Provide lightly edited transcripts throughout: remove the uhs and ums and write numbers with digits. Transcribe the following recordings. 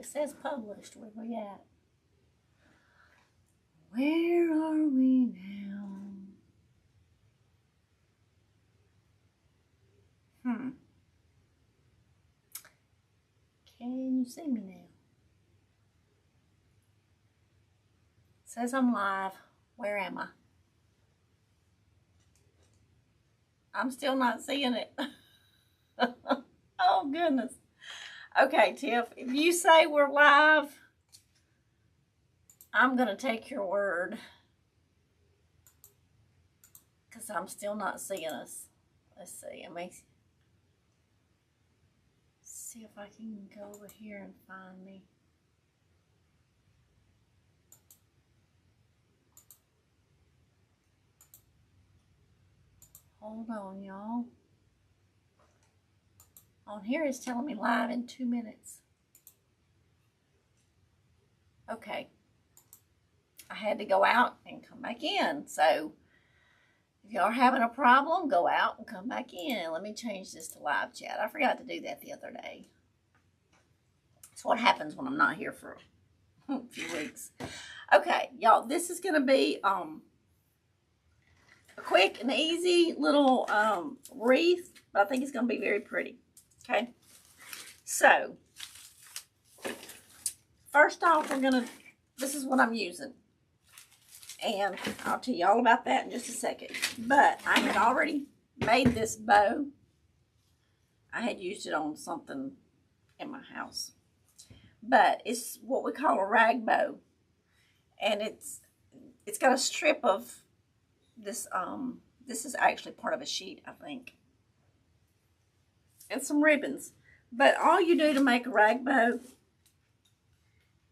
it says published. Where we at? Where are we now? Can you see me now? It says I'm live. Where am I? I'm still not seeing it. Oh, goodness. Okay, Tiff, if you say we're live, I'm going to take your word. Because I'm still not seeing us. Let's see. Let me see if I can go over here and find me. Hold on, y'all. On here it's telling me live in 2 minutes. Okay. I had to go out and come back in. So if y'all are having a problem, go out and come back in. Let me change this to live chat. I forgot to do that the other day. That's what happens when I'm not here for a few weeks. Okay, y'all, this is going to be a quick and easy little wreath, but I think it's going to be very pretty. Okay, so first off, this is what I'm using. And I'll tell you all about that in just a second. But I had already made this bow. I had used it on something in my house. But it's what we call a rag bow. And it's got a strip of this, this is actually part of a sheet, I think. And some ribbons. But all you do to make a rag bow,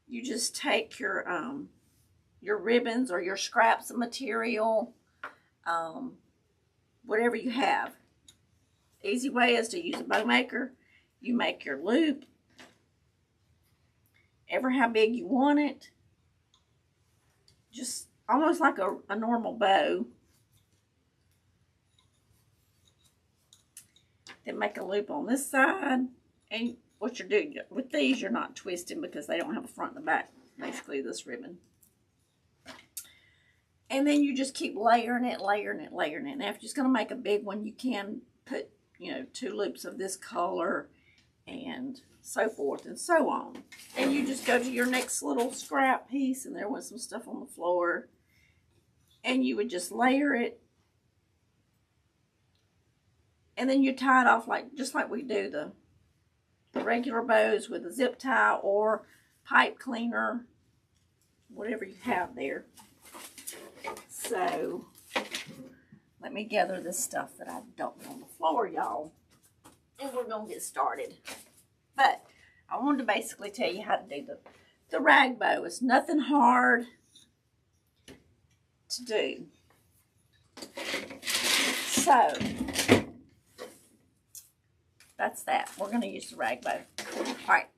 you just take your ribbons or your scraps of material, whatever you have. Easy way is to use a bow maker. You make your loop, ever how big you want it, just almost like a normal bow. Then make a loop on this side, and what you're doing with these, you're not twisting because they don't have a front and a back, basically this ribbon. And then you just keep layering it, layering it, layering it. Now, if you're just going to make a big one, you can put, 2 loops of this color and so forth and so on. And you just go to your next little scrap piece, and there was some stuff on the floor. And you would just layer it. And then you tie it off just like we do the regular bows with a zip tie or pipe cleaner, whatever you have there. So, let me gather this stuff that I dumped on the floor, y'all. And we're going to get started. But, I wanted to basically tell you how to do the rag bow. It's nothing hard to do. So, that's that. We're going to use the rag bow. Alright.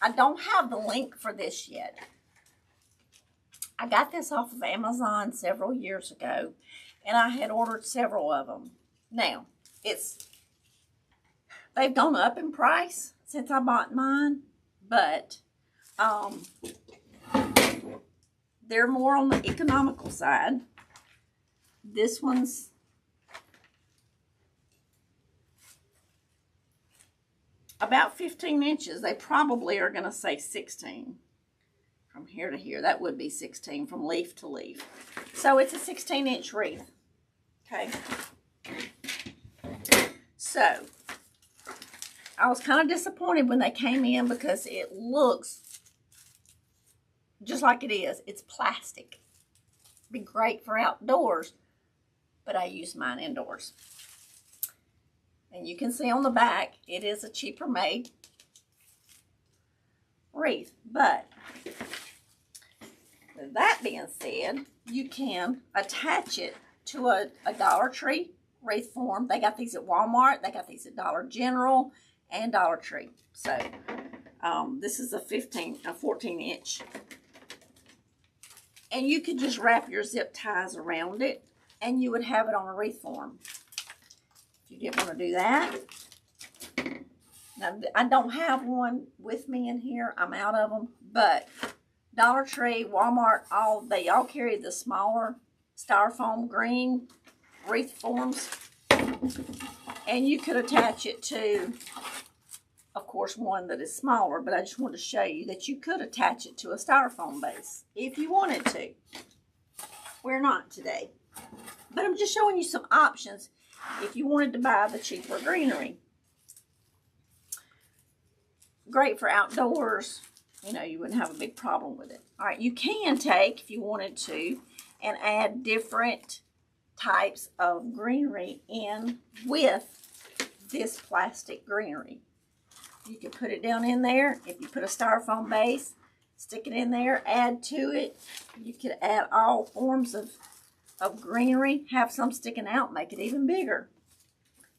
I don't have the link for this yet. I got this off of Amazon several years ago, and I had ordered several of them. Now, they've gone up in price since I bought mine, but they're more on the economical side. This one's about 15 inches. They probably are going to say 16. From here to here, that would be 16 from leaf to leaf. So it's a 16-inch wreath. Okay. So I was kind of disappointed when they came in because it looks just like it is. It's plastic. Be great for outdoors, but I use mine indoors. And you can see on the back, it is a cheaper made wreath, but with that being said, you can attach it to a Dollar Tree wreath form. They got these at Walmart. They got these at Dollar General and Dollar Tree. So this is a 14-inch. And you could just wrap your zip ties around it, and you would have it on a wreath form. If you didn't want to do that, Now, I don't have one with me in here. I'm out of them. But Dollar Tree, Walmart, they all carry the smaller styrofoam green wreath forms. And you could attach it to, of course, one that is smaller. But I just wanted to show you that you could attach it to a styrofoam base if you wanted to. We're not today. But I'm just showing you some options if you wanted to buy the cheaper greenery. Great for outdoors. You know, you wouldn't have a big problem with it. All right, you can take, if you wanted to, and add different types of greenery in with this plastic greenery. You can put it down in there. If you put a styrofoam base, stick it in there, add to it. You could add all forms of greenery, have some sticking out, make it even bigger.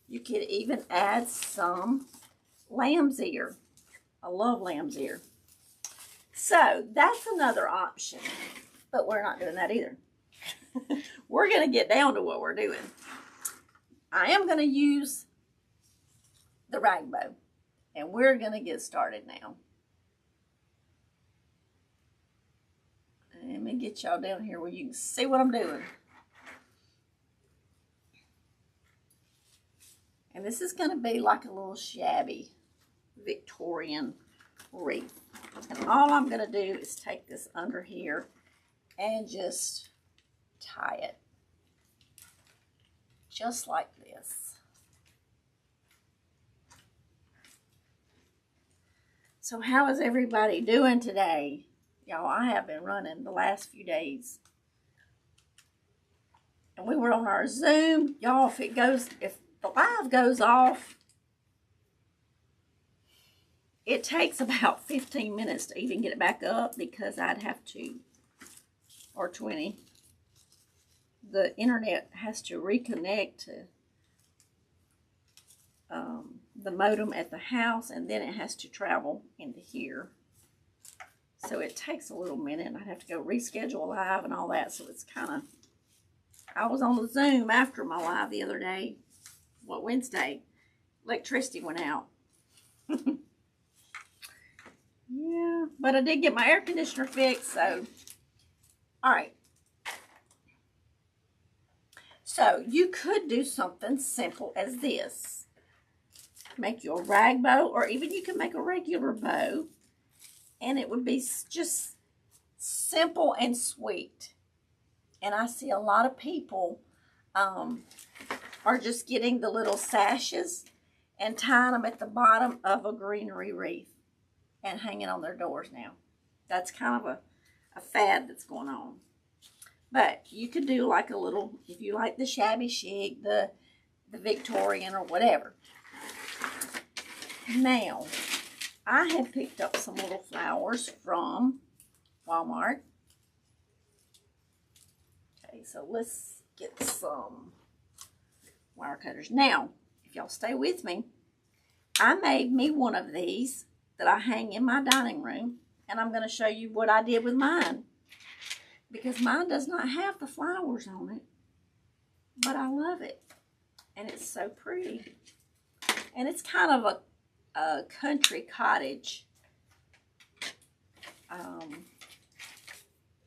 You could even add some lamb's ear. I love lamb's ear. So that's another option, but we're not doing that either. We're going to get down to what we're doing. I am going to use the rag bow, and we're going to get started now. Let me get y'all down here where you can see what I'm doing. And this is going to be like a little shabby Victorian wreath. And all I'm going to do is take this under here and just tie it. Just like this. So how is everybody doing today? Y'all, I have been running the last few days. And we were on our Zoom. Y'all, if the live goes off, it takes about 15 minutes to even get it back up because I'd have to, or 20. The internet has to reconnect to the modem at the house, and then it has to travel into here. So it takes a little minute, and I'd have to go reschedule live and all that. So it's kind of, I was on the Zoom after my live the other day, Wednesday. Electricity went out. Yeah, but I did get my air conditioner fixed, so, all right. So you could do something simple as this. Make your rag bow, or even you can make a regular bow, and it would be just simple and sweet. And I see a lot of people are just getting the little sashes and tying them at the bottom of a greenery wreath and hanging on their doors now. That's kind of a fad that's going on. But you could do like a little, if you like the shabby chic, the Victorian or whatever. Now, I had picked up some little flowers from Walmart. Okay, so let's get some wire cutters. Now, if y'all stay with me, I made me one of these that I hang in my dining room, and I'm going to show you what I did with mine, because mine does not have the flowers on it, but I love it, and it's so pretty, and it's kind of a country cottage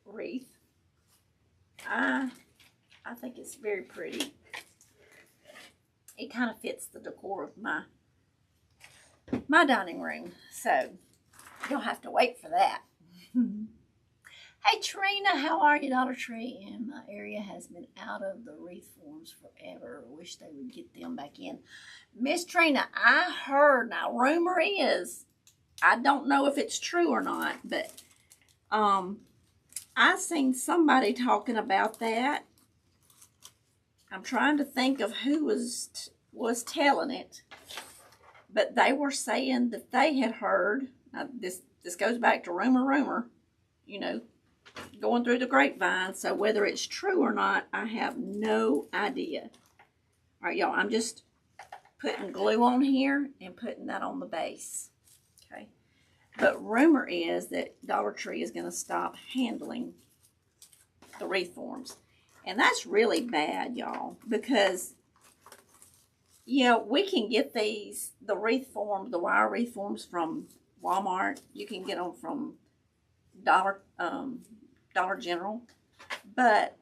wreath. I think it's very pretty. It kind of fits the decor of my dining room, so you'll have to wait for that. Hey Trina, how are you? Dollar Tree in my area has been out of the wreath forms forever. Wish they would get them back in. Miss Trina, I heard, now rumor is, I don't know if it's true or not, but I seen somebody talking about that. I'm trying to think of who was telling it, but they were saying that they had heard. Now this goes back to rumor, you know, going through the grapevine. So whether it's true or not, I have no idea. All right, y'all, I'm just putting glue on here and putting that on the base. Okay, but rumor is that Dollar Tree is going to stop handling the wreath forms. And that's really bad, y'all, because Yeah, we can get these, the wreath form, the wire wreath forms from Walmart. You can get them from Dollar General. But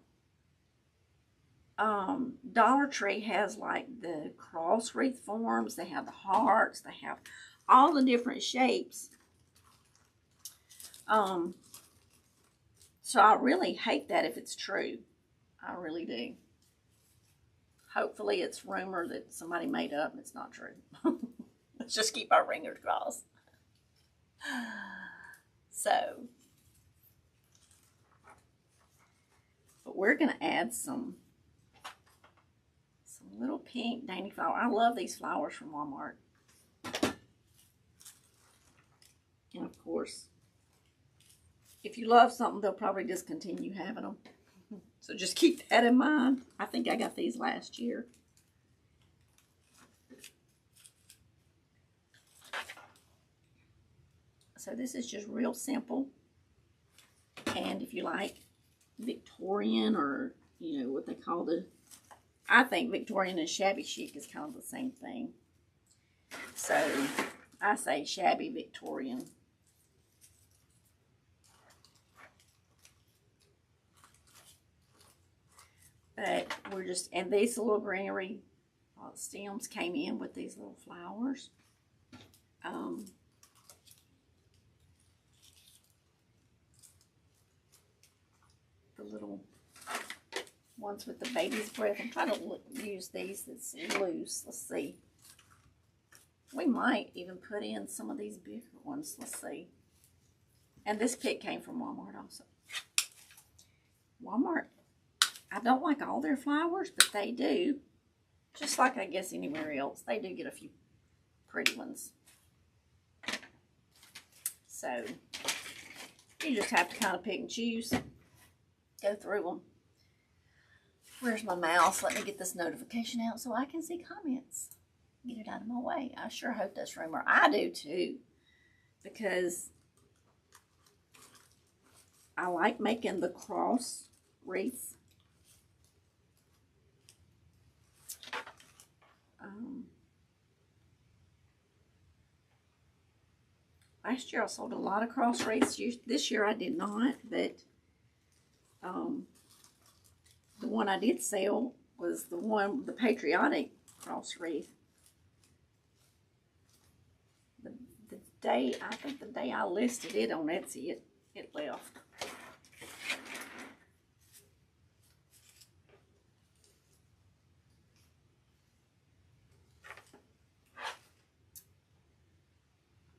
Dollar Tree has like the cross wreath forms. They have the hearts. They have all the different shapes. So I really hate that if it's true. I really do. Hopefully it's rumor that somebody made up and it's not true. Let's just keep our fingers crossed. So, but we're going to add some little pink dainty flower. I love these flowers from Walmart. And of course, if you love something, they'll probably discontinue having them. So just keep that in mind. I think I got these last year. So this is just real simple. And if you like Victorian, or, you know, what they call I think Victorian and shabby chic is kind of the same thing. So I say Shabby Victorian. But we're just, and these little greenery stems came in with these little flowers. The little ones with the baby's breath. I'm trying to use these that's loose. Let's see. We might even put in some of these bigger ones. Let's see. And this kit came from Walmart also. Walmart, I don't like all their flowers, but they do. Just like I guess anywhere else, they do get a few pretty ones. So you just have to kind of pick and choose. Go through them. Where's my mouse? Let me get this notification out so I can see comments. Get it out of my way. I sure hope that's rumor. I do too. Because I like making the cross wreaths. Last year I sold a lot of cross wreaths. This year I did not, but the one I did sell was the patriotic cross wreath. I think the day I listed it on Etsy, it left.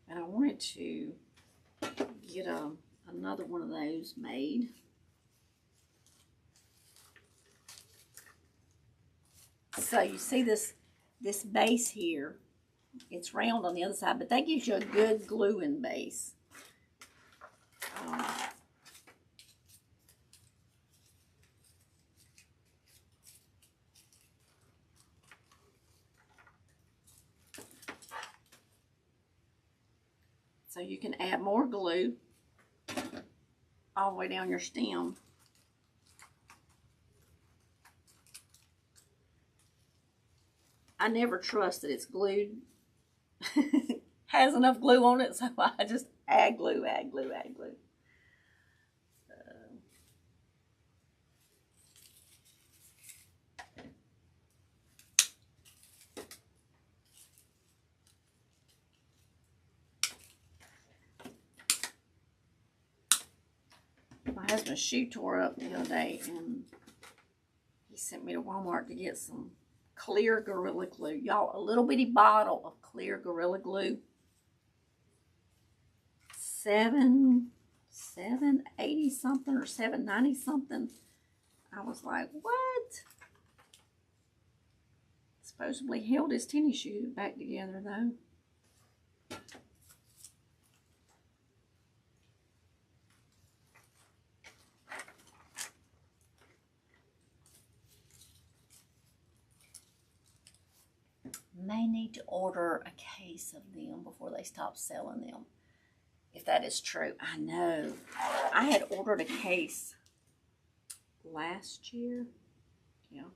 And I wanted to get another one of those made. So you see this base here, it's round on the other side, but that gives you a good gluing base. So you can add more glue all the way down your stem. I never trust that it's glued, has enough glue on it, so I just add glue, add glue, add glue. My husband's shoe tore up the other day, and he sent me to Walmart to get some clear Gorilla Glue. Y'all, a little bitty bottle of clear Gorilla Glue. $7.80 something or $7.90 something. I was like, what? Supposedly held his tennis shoe back together though. May need to order a case of them before they stop selling them. If that is true, I know. I had ordered a case last year. Yeah.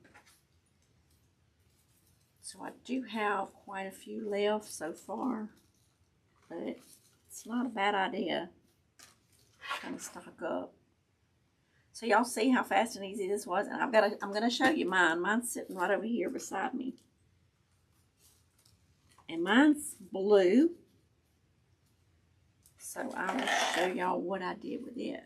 So I do have quite a few left so far, but it's not a bad idea to kind of stock up. So y'all see how fast and easy this was, and I'm gonna show you mine. Mine's sitting right over here beside me, and mine's blue. So I will show y'all what I did with it.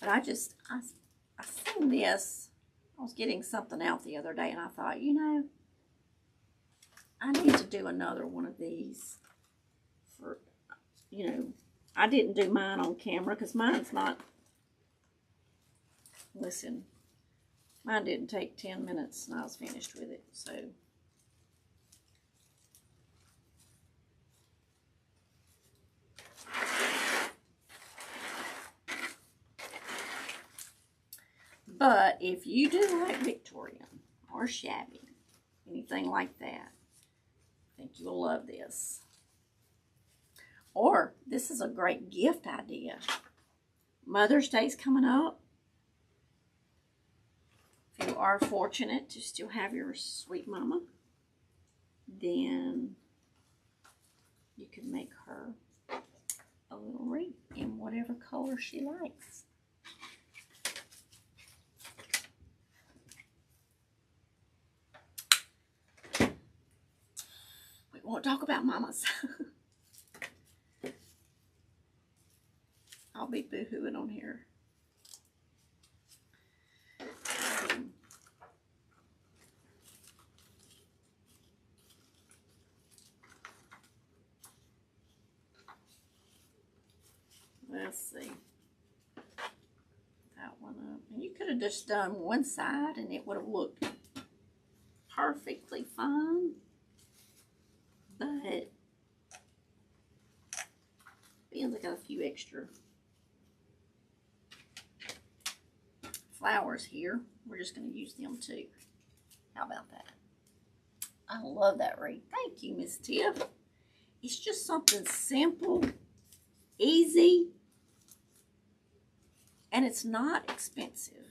But I seen this. I was getting something out the other day, and I thought, you know, I need to do another one of these for, you know, I didn't do mine on camera because mine's not, listen, mine didn't take 10 minutes and I was finished with it, so. But if you do like Victorian or Shabby, anything like that, I think you'll love this. Or this is a great gift idea. Mother's Day's coming up. If you are fortunate to still have your sweet mama, then you can make her a little wreath in whatever color she likes. We won't talk about mamas. I'll be boo-hooing on here. Let's see. That one up. And you could have just done one side and it would have looked perfectly fine. But being I got a few extra flowers here, we're just going to use them too. How about that? I love that wreath. Thank you, Miss Tiff. It's just something simple, easy, and it's not expensive.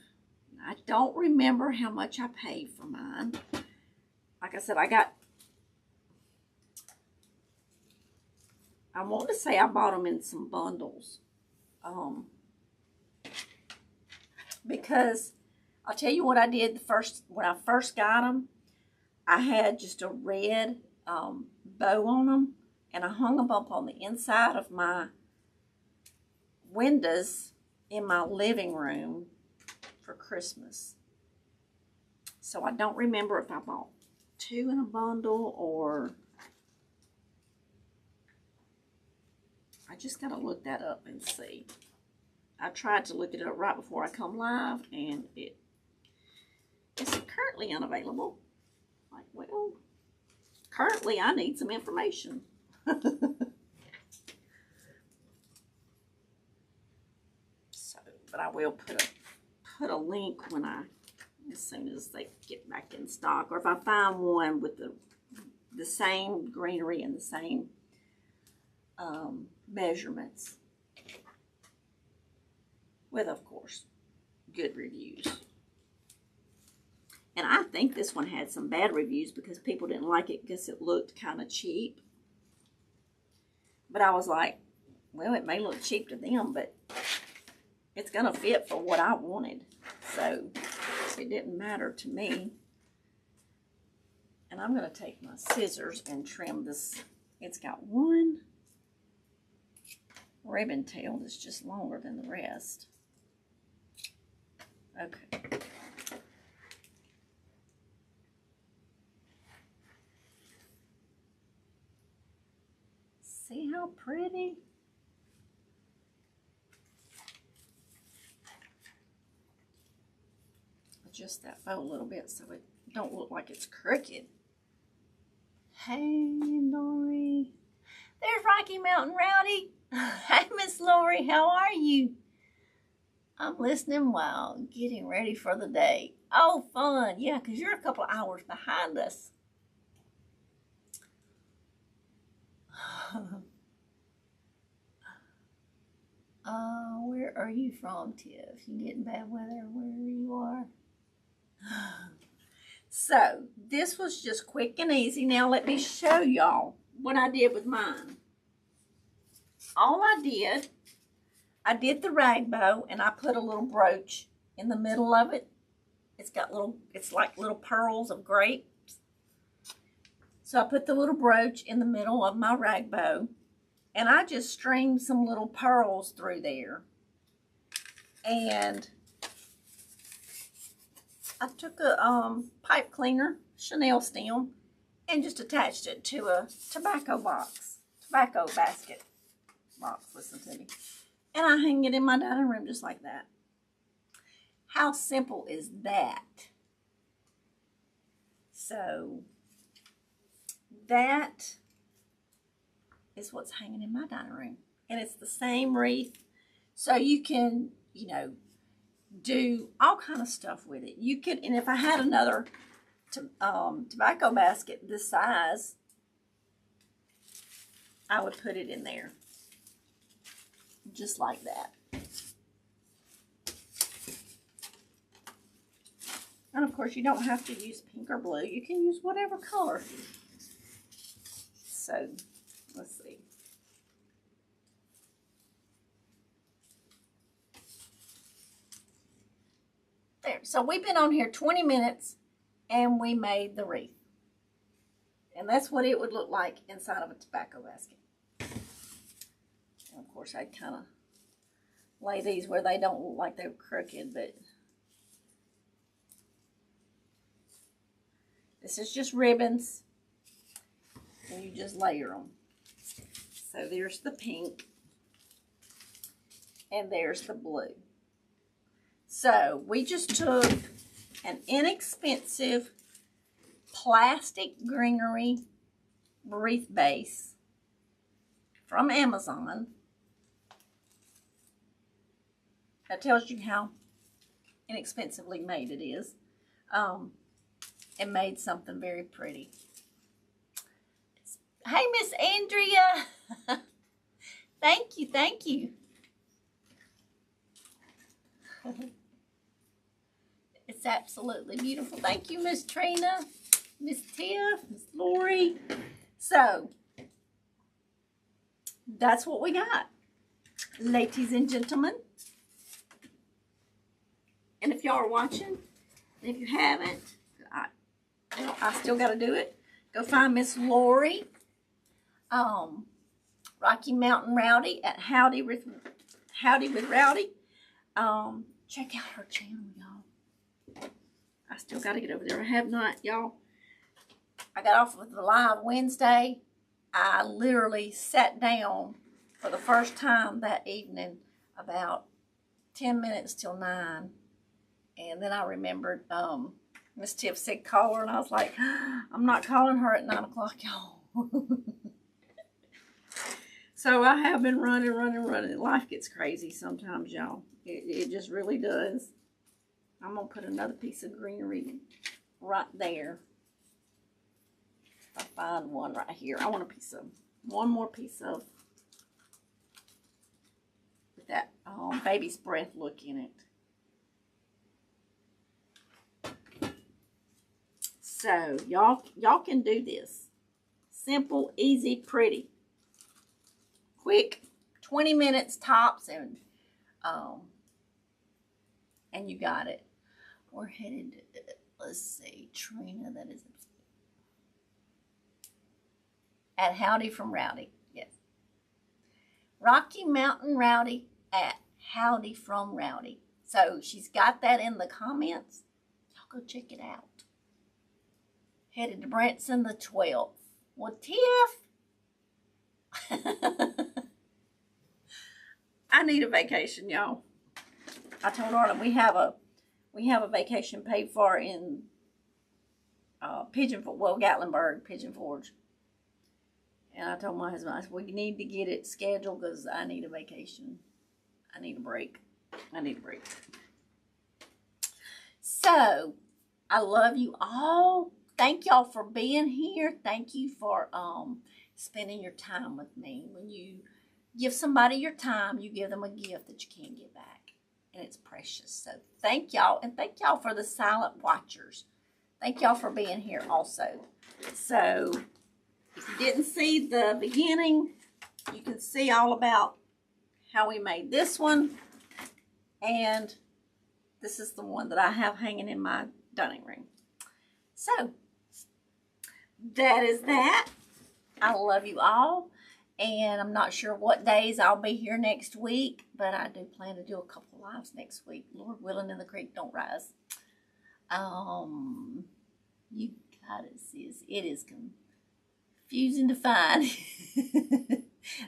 I don't remember how much I paid for mine. Like I said, I want to say I bought them in some bundles. Because I'll tell you what I did when I first got them. I had just a red bow on them, and I hung them up on the inside of my windows in my living room for Christmas. So I don't remember if I bought 2 in a bundle or I just gotta look that up and see. I tried to look it up right before I come live, and it's currently unavailable. Like, well, currently I need some information. So, but I will put a link as soon as they get back in stock, or if I find one with the same greenery and the same measurements, with, of course, good reviews. And I think this one had some bad reviews because people didn't like it because it looked kind of cheap. But I was like, well, it may look cheap to them, but it's going to fit for what I wanted. So it didn't matter to me. And I'm going to take my scissors and trim this. It's got one ribbon tail that's just longer than the rest. Okay. See how pretty? Adjust that bow a little bit so it don't look like it's crooked. Hey, Lori. There's Rocky Mountain Rowdy. Hey, Miss Lori, how are you? I'm listening while getting ready for the day. Oh, fun. Yeah, because you're a couple of hours behind us. Where are you from, Tiff? You getting bad weather where you are? So, this was just quick and easy. Now, let me show y'all what I did with mine. All I did the rag bow, and I put a little brooch in the middle of it. It's like little pearls of grapes. So I put the little brooch in the middle of my rag bow, and I just streamed some little pearls through there. And I took a pipe cleaner, Chanel stem, and just attached it to a tobacco basket box, listen to me. And I hang it in my dining room just like that. How simple is that? So, that is what's hanging in my dining room. And it's the same wreath. So you can, you know, do all kind of stuff with it. You could, and if I had another tobacco basket this size, I would put it in there. Just like that. And of course, you don't have to use pink or blue. You can use whatever color. So, let's see. There. So, we've been on here 20 minutes and we made the wreath. And that's what it would look like inside of a tobacco basket. And of course, I'd kind of lay these where they don't look like they're crooked, but this is just ribbons, and you just layer them. So there's the pink, and there's the blue. So we just took an inexpensive plastic greenery wreath base from Amazon. That tells you how inexpensively made it is. And made something very pretty. Hey, Miss Andrea. Thank you, thank you. It's absolutely beautiful. Thank you, Miss Trina, Miss Tiff, Miss Lori. So, that's what we got, ladies and gentlemen. And if y'all are watching, and if you haven't, I still got to do it. Go find Miss Lori, Rocky Mountain Rowdy at Howdy with Rowdy. Check out her channel, y'all. I still got to get over there. I have not, y'all. I got off of the live Wednesday. I literally sat down for the first time that evening about 10 minutes till 9. And then I remembered Miss Tiff said call her, and I was like, I'm not calling her at 9 o'clock, y'all. So I have been running. Life gets crazy sometimes, y'all. It just really does. I'm going to put another piece of greenery right there. If I find one right here. I want one more piece of, with that baby's breath look in it. So, y'all can do this. Simple, easy, pretty. Quick, 20 minutes tops, and you got it. We're headed to, let's see, Trina, that is at Howdy from Rowdy. Yes. Rocky Mountain Rowdy at Howdy from Rowdy. So, she's got that in the comments. Y'all go check it out. Headed to Branson the 12th. Well, Tiff, I need a vacation, y'all. I told Arlen we have a vacation paid for in Gatlinburg, Pigeon Forge. And I told my husband, I said, we need to get it scheduled because I need a vacation. I need a break. So, I love you all. Thank y'all for being here. Thank you for spending your time with me. When you give somebody your time, you give them a gift that you can't get back. And it's precious. So thank y'all. And thank y'all for the silent watchers. Thank y'all for being here also. So if you didn't see the beginning, you can see all about how we made this one. And this is the one that I have hanging in my dining room. So that is that. I love you all. And I'm not sure what days I'll be here next week, but I do plan to do a couple lives next week. Lord willing, and the creek don't rise. You gotta see this. It is confusing to find.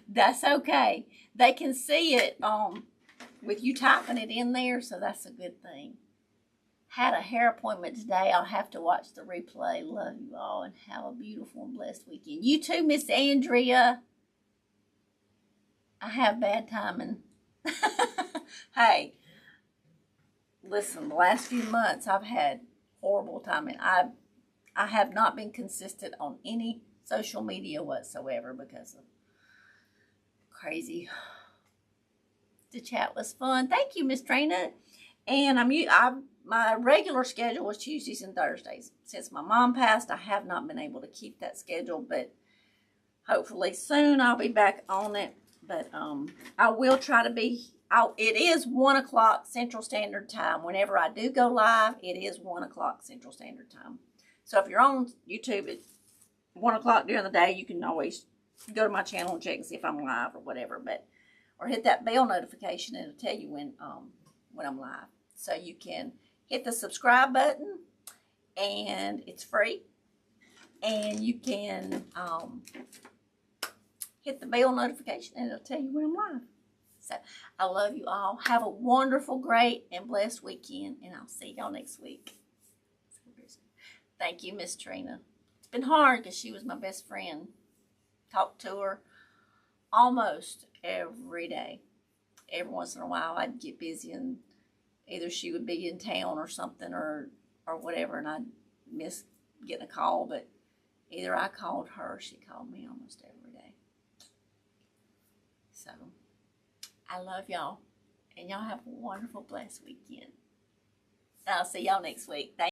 That's okay. They can see it with you typing it in there, so that's a good thing. Had a hair appointment today. I'll have to watch the replay. Love you all and have a beautiful and blessed weekend. You too, Miss Andrea. I have bad timing. Hey, listen, the last few months I've had horrible timing. I have not been consistent on any social media whatsoever because of crazy. The chat was fun. Thank you, Miss Trina. And my regular schedule was Tuesdays and Thursdays. Since my mom passed, I have not been able to keep that schedule, but hopefully soon I'll be back on it. But I will try to be. It is 1 o'clock Central Standard Time. Whenever I do go live, it is 1 o'clock Central Standard Time. So if you're on YouTube at 1 o'clock during the day, you can always go to my channel and check and see if I'm live or whatever. Or hit that bell notification and it'll tell you when I'm live. So you can hit the subscribe button, and it's free. And you can hit the bell notification and it'll tell you when I'm live. So I love you all. Have a wonderful, great, and blessed weekend, and I'll see y'all next week. Thank you, Miss Trina. It's been hard because she was my best friend. Talked to her almost every day. Every once in a while I'd get busy and either she would be in town or something or whatever, and I'd miss getting a call, but either I called her or she called me almost every day. So I love y'all, and y'all have a wonderful, blessed weekend. I'll see y'all next week. Thank